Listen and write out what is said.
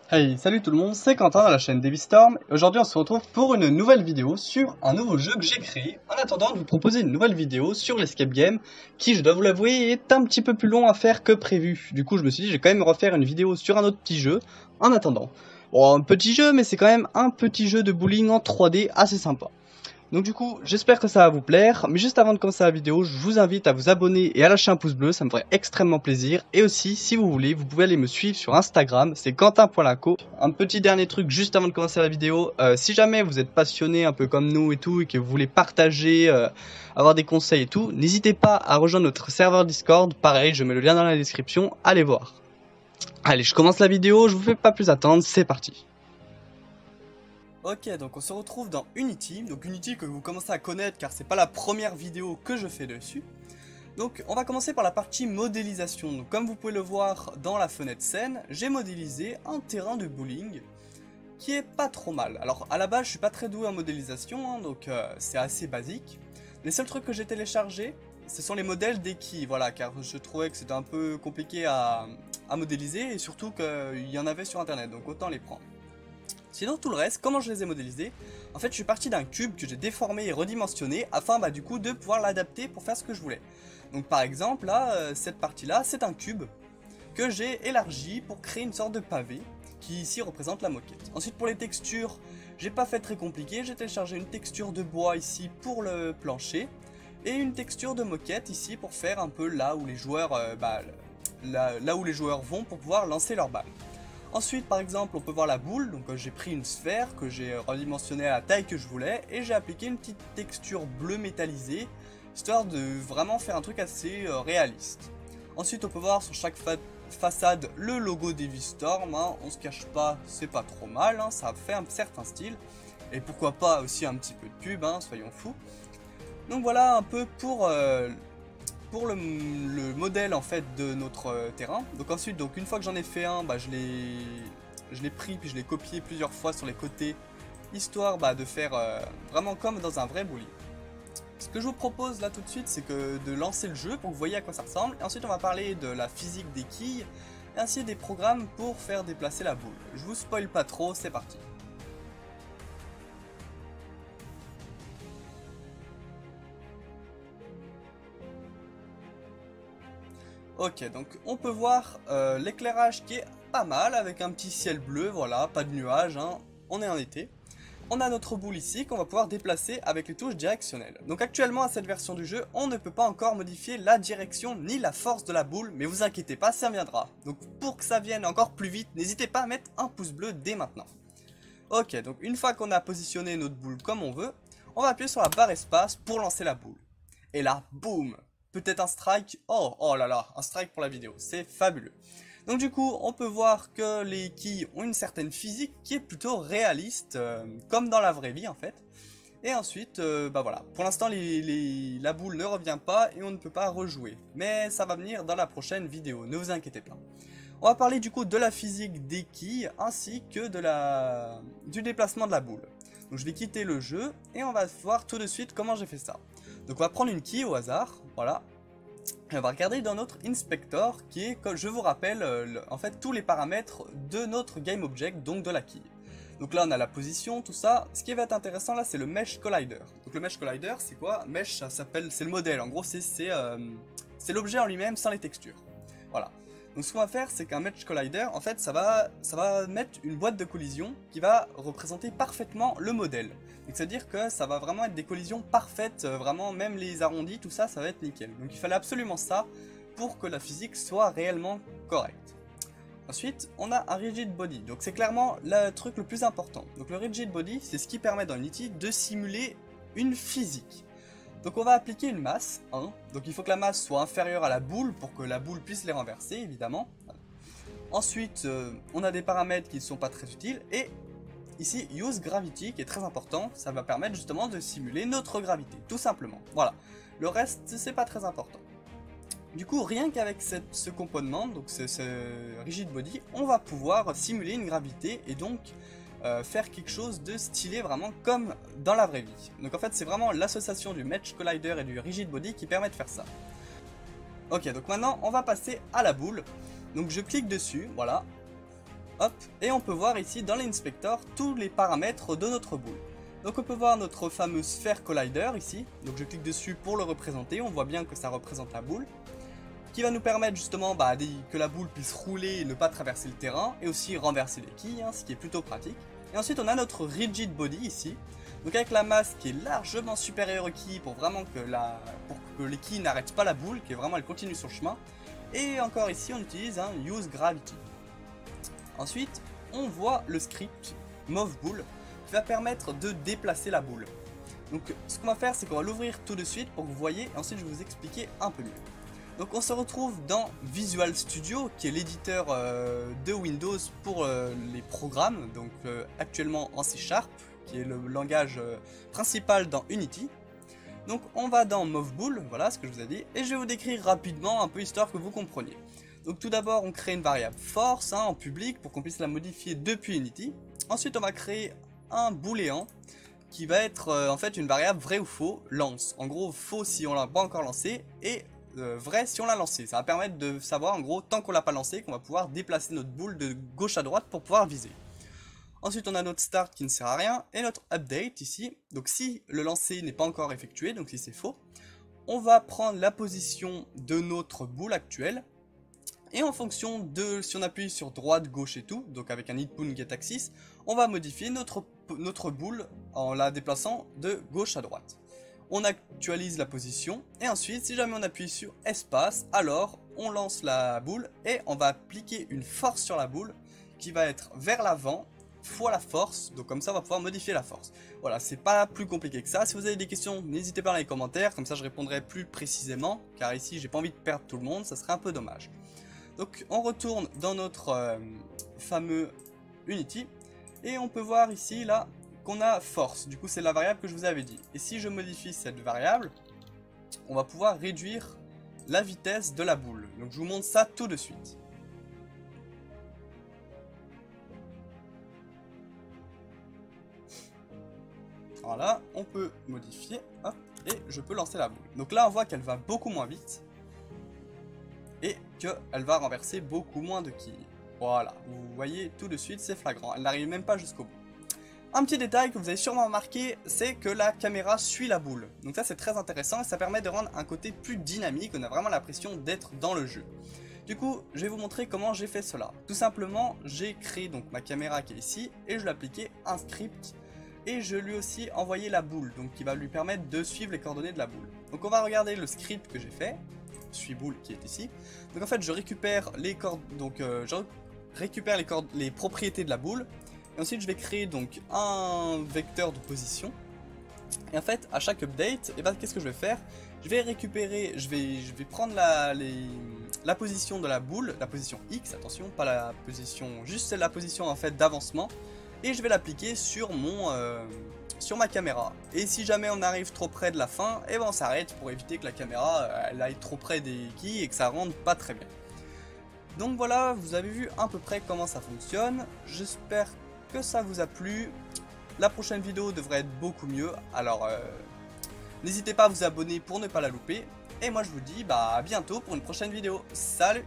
Hey, salut tout le monde, c'est Quentin de la chaîne Devistorm et aujourd'hui on se retrouve pour une nouvelle vidéo sur un nouveau jeu que j'ai créé en attendant de vous proposer une nouvelle vidéo sur l'escape game qui, je dois vous l'avouer, est un petit peu plus long à faire que prévu. Du coup je me suis dit je vais quand même refaire une vidéo sur un autre petit jeu en attendant. Bon, un petit jeu mais c'est quand même un petit jeu de bowling en 3D assez sympa. Donc du coup, j'espère que ça va vous plaire, mais juste avant de commencer la vidéo, je vous invite à vous abonner et à lâcher un pouce bleu, ça me ferait extrêmement plaisir. Et aussi, si vous voulez, vous pouvez aller me suivre sur Instagram, c'est quentin.laco. Un petit dernier truc juste avant de commencer la vidéo, si jamais vous êtes passionné un peu comme nous et tout, et que vous voulez partager, avoir des conseils et tout, n'hésitez pas à rejoindre notre serveur Discord, pareil, je mets le lien dans la description, allez voir. Allez, je commence la vidéo, je vous fais pas plus attendre, c'est parti. Ok, donc on se retrouve dans Unity, donc Unity que vous commencez à connaître car c'est pas la première vidéo que je fais dessus. Donc on va commencer par la partie modélisation. Donc comme vous pouvez le voir dans la fenêtre scène, j'ai modélisé un terrain de bowling qui est pas trop mal. Alors à la base je suis pas très doué en modélisation, hein, donc c'est assez basique. Les seuls trucs que j'ai téléchargés, ce sont les modèles des quilles, voilà, car je trouvais que c'était un peu compliqué à modéliser et surtout qu'il y en avait sur internet, donc autant les prendre. Sinon tout le reste, comment je les ai modélisés? En fait je suis parti d'un cube que j'ai déformé et redimensionné afin du coup de pouvoir l'adapter pour faire ce que je voulais. Donc par exemple là, cette partie là c'est un cube que j'ai élargi pour créer une sorte de pavé qui ici représente la moquette. Ensuite pour les textures, j'ai pas fait très compliqué, j'ai téléchargé une texture de bois ici pour le plancher et une texture de moquette ici pour faire un peu là où les joueurs, là où les joueurs vont pour pouvoir lancer leur balle. Ensuite par exemple on peut voir la boule, donc j'ai pris une sphère que j'ai redimensionnée à la taille que je voulais et j'ai appliqué une petite texture bleue métallisée histoire de vraiment faire un truc assez réaliste. Ensuite on peut voir sur chaque façade le logo Devistorm, hein, on se cache pas, c'est pas trop mal, hein, ça fait un certain style et pourquoi pas aussi un petit peu de pub, hein, soyons fous. Donc voilà un peu pour le modèle en fait de notre terrain. Donc ensuite, une fois que j'en ai fait un, je l'ai pris puis je l'ai copié plusieurs fois sur les côtés, histoire de faire vraiment comme dans un vrai bowling. Ce que je vous propose là tout de suite, c'est que de lancer le jeu pour que vous voyez à quoi ça ressemble. Et ensuite on va parler de la physique des quilles, et ainsi des programmes pour faire déplacer la boule. Je vous spoil pas trop, c'est parti. Ok, donc on peut voir l'éclairage qui est pas mal avec un petit ciel bleu, voilà, pas de nuages, hein, on est en été. On a notre boule ici qu'on va pouvoir déplacer avec les touches directionnelles. Donc actuellement à cette version du jeu, on ne peut pas encore modifier la direction ni la force de la boule, mais vous inquiétez pas, ça viendra. Donc pour que ça vienne encore plus vite, n'hésitez pas à mettre un pouce bleu dès maintenant. Ok, donc une fois qu'on a positionné notre boule comme on veut, on va appuyer sur la barre espace pour lancer la boule. Et là, boum! Peut-être un strike. Oh là là, un strike pour la vidéo, c'est fabuleux. Donc du coup, on peut voir que les quilles ont une certaine physique qui est plutôt réaliste, comme dans la vraie vie en fait. Et ensuite, voilà, pour l'instant la boule ne revient pas et on ne peut pas rejouer. Mais ça va venir dans la prochaine vidéo, ne vous inquiétez pas. On va parler du coup de la physique des quilles ainsi que du déplacement de la boule. Donc je vais quitter le jeu et on va voir tout de suite comment j'ai fait ça. Donc on va prendre une quille au hasard, voilà. Et on va regarder dans notre inspector qui est, comme je vous rappelle, en fait tous les paramètres de notre game object, donc de la quille. Donc là on a la position, tout ça. Ce qui va être intéressant là c'est le mesh collider. Donc le mesh collider c'est quoi? Mesh ça s'appelle, c'est le modèle, en gros c'est l'objet en lui-même sans les textures. Voilà. Donc ce qu'on va faire, c'est qu'un Mesh Collider, en fait, ça va mettre une boîte de collision qui va représenter parfaitement le modèle. Donc c'est-à-dire que ça va vraiment être des collisions parfaites, vraiment même les arrondis, tout ça, ça va être nickel. Donc il fallait absolument ça pour que la physique soit réellement correcte. Ensuite, on a un Rigid Body, donc c'est clairement le truc le plus important. Donc le Rigid Body, c'est ce qui permet dans Unity de simuler une physique. Donc on va appliquer une masse, hein. Donc il faut que la masse soit inférieure à la boule pour que la boule puisse les renverser évidemment. Ensuite on a des paramètres qui ne sont pas très utiles et ici Use Gravity qui est très important, ça va permettre justement de simuler notre gravité, tout simplement. Voilà, le reste c'est pas très important. Du coup rien qu'avec ce composement, donc ce Rigid Body, on va pouvoir simuler une gravité et donc faire quelque chose de stylé vraiment comme dans la vraie vie. Donc en fait c'est vraiment l'association du Mesh Collider et du Rigid Body qui permet de faire ça. Ok, donc maintenant on va passer à la boule. Donc je clique dessus, voilà. Hop, et on peut voir ici dans l'inspecteur tous les paramètres de notre boule. Donc on peut voir notre fameux Sphere Collider ici, donc je clique dessus pour le représenter, on voit bien que ça représente la boule, qui va nous permettre justement que la boule puisse rouler et ne pas traverser le terrain, et aussi renverser les quilles, ce qui est plutôt pratique. Et ensuite on a notre Rigid Body ici, donc avec la masse qui est largement supérieure aux quilles pour vraiment que les quilles n'arrêtent pas la boule, que vraiment elle continue son chemin. Et encore ici on utilise un Use Gravity. Ensuite on voit le script Move Boule qui va permettre de déplacer la boule. Donc ce qu'on va faire, c'est qu'on va l'ouvrir tout de suite pour que vous voyez, et ensuite je vais vous expliquer un peu mieux. Donc on se retrouve dans Visual Studio, qui est l'éditeur de Windows pour les programmes, donc actuellement en C#, qui est le langage principal dans Unity. Donc on va dans Move Boule, voilà ce que je vous ai dit, et je vais vous décrire rapidement un peu histoire que vous compreniez. Donc tout d'abord on crée une variable force en public pour qu'on puisse la modifier depuis Unity. Ensuite on va créer un booléen qui va être en fait une variable vrai ou faux, lance. En gros faux si on l'a pas encore lancé et vrai si on l'a lancé. Ça va permettre de savoir en gros tant qu'on l'a pas lancé qu'on va pouvoir déplacer notre boule de gauche à droite pour pouvoir viser. Ensuite on a notre start qui ne sert à rien et notre update ici. Donc si le lancer n'est pas encore effectué, donc si c'est faux, on va prendre la position de notre boule actuelle. Et en fonction de si on appuie sur droite, gauche et tout, donc avec un hit get axis, on va modifier notre boule en la déplaçant de gauche à droite. On actualise la position et ensuite si jamais on appuie sur espace, alors on lance la boule et on va appliquer une force sur la boule qui va être vers l'avant fois la force, donc comme ça on va pouvoir modifier la force. Voilà, c'est pas plus compliqué que ça. Si vous avez des questions, n'hésitez pas dans les commentaires, comme ça je répondrai plus précisément, car ici j'ai pas envie de perdre tout le monde, ça serait un peu dommage. Donc on retourne dans notre fameux Unity et on peut voir ici là qu'on a force, du coup c'est la variable que je vous avais dit. Et si je modifie cette variable, on va pouvoir réduire la vitesse de la boule. Donc je vous montre ça tout de suite. Voilà, on peut modifier, hop, et je peux lancer la boule. Donc là on voit qu'elle va beaucoup moins vite. Et qu'elle va renverser beaucoup moins de quilles. Voilà, vous voyez tout de suite, c'est flagrant, elle n'arrive même pas jusqu'au bout. Un petit détail que vous avez sûrement remarqué, c'est que la caméra suit la boule. Donc ça c'est très intéressant et ça permet de rendre un côté plus dynamique, on a vraiment l'impression d'être dans le jeu. Du coup, je vais vous montrer comment j'ai fait cela. Tout simplement, j'ai créé donc ma caméra qui est ici et je lui ai appliqué un script. Et je lui ai aussi envoyé la boule, donc qui va lui permettre de suivre les coordonnées de la boule. Donc on va regarder le script que j'ai fait. Suis boule qui est ici. Donc en fait je récupère les les propriétés de la boule et ensuite je vais créer donc un vecteur de position. Et en fait à chaque update, et qu'est-ce que je vais faire? Je vais récupérer, je vais prendre la position de la boule, la position X, attention, pas la position, juste la position en fait d'avancement, et je vais l'appliquer sur sur ma caméra. Et si jamais on arrive trop près de la fin, et on s'arrête pour éviter que la caméra elle aille trop près des quilles et que ça rende pas très bien. Donc voilà, vous avez vu à peu près comment ça fonctionne. J'espère que ça vous a plu. La prochaine vidéo devrait être beaucoup mieux. Alors n'hésitez pas à vous abonner pour ne pas la louper. Et moi je vous dis à bientôt pour une prochaine vidéo. Salut!